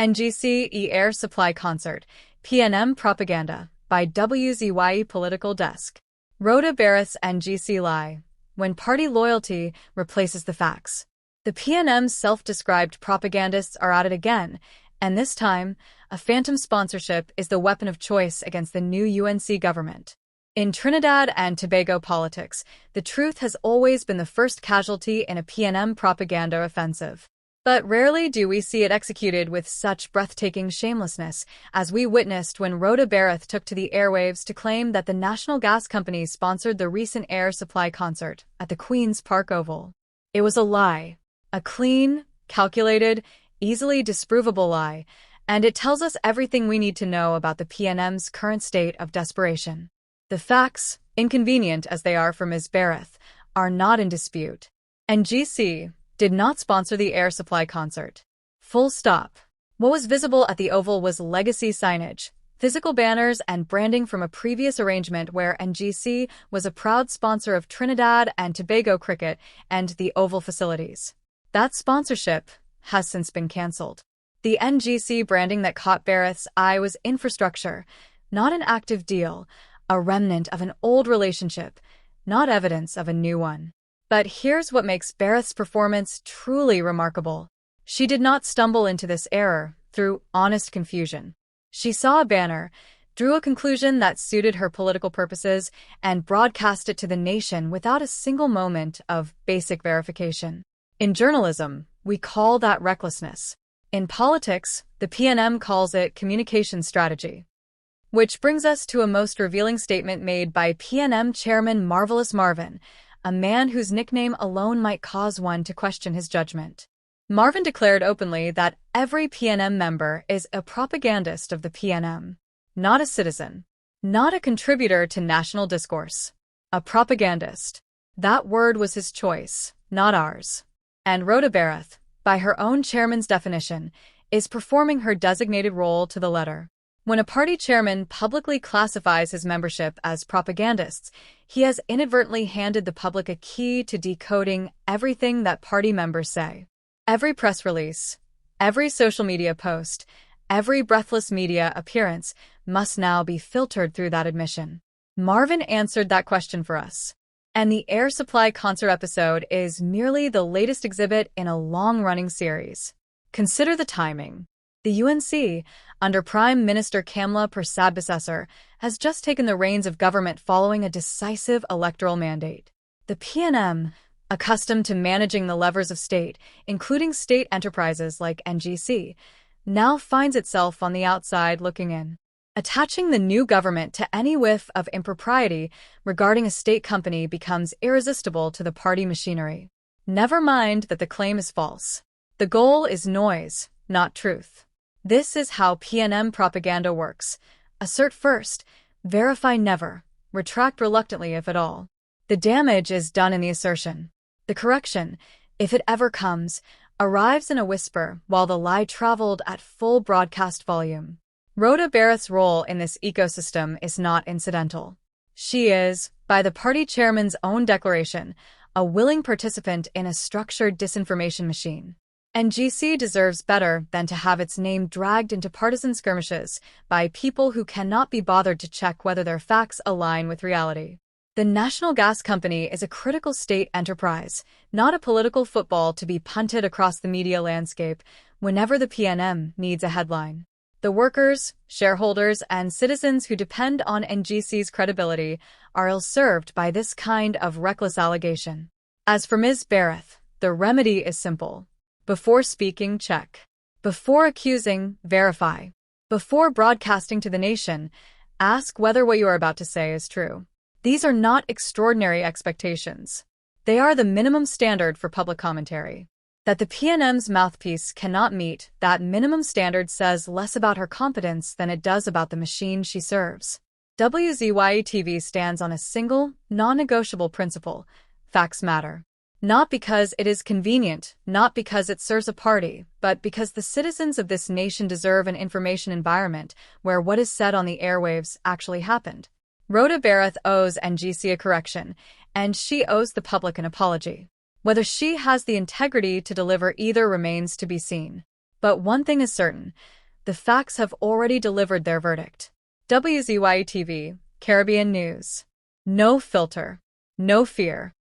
NGC Air Supply Concert, PNM Propaganda, by WZYE Political Desk. Rhoda Bharath's NGC lie, when party loyalty replaces the facts. The PNM's self-described propagandists are at it again, and this time, a phantom sponsorship is the weapon of choice against the new UNC government. In Trinidad and Tobago politics, the truth has always been the first casualty in a PNM propaganda offensive. But rarely do we see it executed with such breathtaking shamelessness as we witnessed when Rhoda Bharath took to the airwaves to claim that the National Gas Company sponsored the recent air supply concert at the Queen's Park Oval. It was a lie, a clean, calculated, easily disprovable lie, and it tells us everything we need to know about the PNM's current state of desperation. The facts, inconvenient as they are for Ms. Bharath, are not in dispute. NGC did not sponsor the air supply concert. Full stop. What was visible at the Oval was legacy signage, physical banners, and branding from a previous arrangement where NGC was a proud sponsor of Trinidad and Tobago cricket and the Oval facilities. That sponsorship has since been cancelled. The NGC branding that caught Bharath's eye was infrastructure, not an active deal, a remnant of an old relationship, not evidence of a new one. But here's what makes Bharath's performance truly remarkable. She did not stumble into this error through honest confusion. She saw a banner, drew a conclusion that suited her political purposes, and broadcast it to the nation without a single moment of basic verification. In journalism, we call that recklessness. In politics, the PNM calls it communication strategy. Which brings us to a most revealing statement made by PNM Chairman Marvelous Marvin, a man whose nickname alone might cause one to question his judgment. Marvin declared openly that every PNM member is a propagandist of the PNM, not a citizen, not a contributor to national discourse. A propagandist. That word was his choice, not ours. And Rhoda Bharath, by her own chairman's definition, is performing her designated role to the letter. When a party chairman publicly classifies his membership as propagandists, he has inadvertently handed the public a key to decoding everything that party members say. Every press release, every social media post, every breathless media appearance must now be filtered through that admission. Marvin answered that question for us. And the Air Supply concert episode is merely the latest exhibit in a long-running series. Consider the timing. The UNC, under Prime Minister Kamla Persad-Bissessar, has just taken the reins of government following a decisive electoral mandate. The PNM, accustomed to managing the levers of state, including state enterprises like NGC, now finds itself on the outside looking in. Attaching the new government to any whiff of impropriety regarding a state company becomes irresistible to the party machinery. Never mind that the claim is false. The goal is noise, not truth. This is how PNM propaganda works. Assert first, verify never, retract reluctantly if at all. The damage is done in the assertion. The correction, if it ever comes, arrives in a whisper while the lie traveled at full broadcast volume. Rhoda Bharath's role in this ecosystem is not incidental. She is, by the party chairman's own declaration, a willing participant in a structured disinformation machine. NGC deserves better than to have its name dragged into partisan skirmishes by people who cannot be bothered to check whether their facts align with reality. The National Gas Company is a critical state enterprise, not a political football to be punted across the media landscape whenever the PNM needs a headline. The workers, shareholders, and citizens who depend on NGC's credibility are ill-served by this kind of reckless allegation. As for Ms. Bharath, the remedy is simple. Before speaking, check. Before accusing, verify. Before broadcasting to the nation, ask whether what you are about to say is true. These are not extraordinary expectations. They are the minimum standard for public commentary. That the PNM's mouthpiece cannot meet that minimum standard says less about her competence than it does about the machine she serves. WZYE-TV stands on a single, non-negotiable principle: facts matter. Not because it is convenient, not because it serves a party, but because the citizens of this nation deserve an information environment where what is said on the airwaves actually happened. Rhoda Bharath owes NGC a correction, and she owes the public an apology. Whether she has the integrity to deliver either remains to be seen. But one thing is certain, the facts have already delivered their verdict. WZYE TV, Caribbean News. No filter. No fear.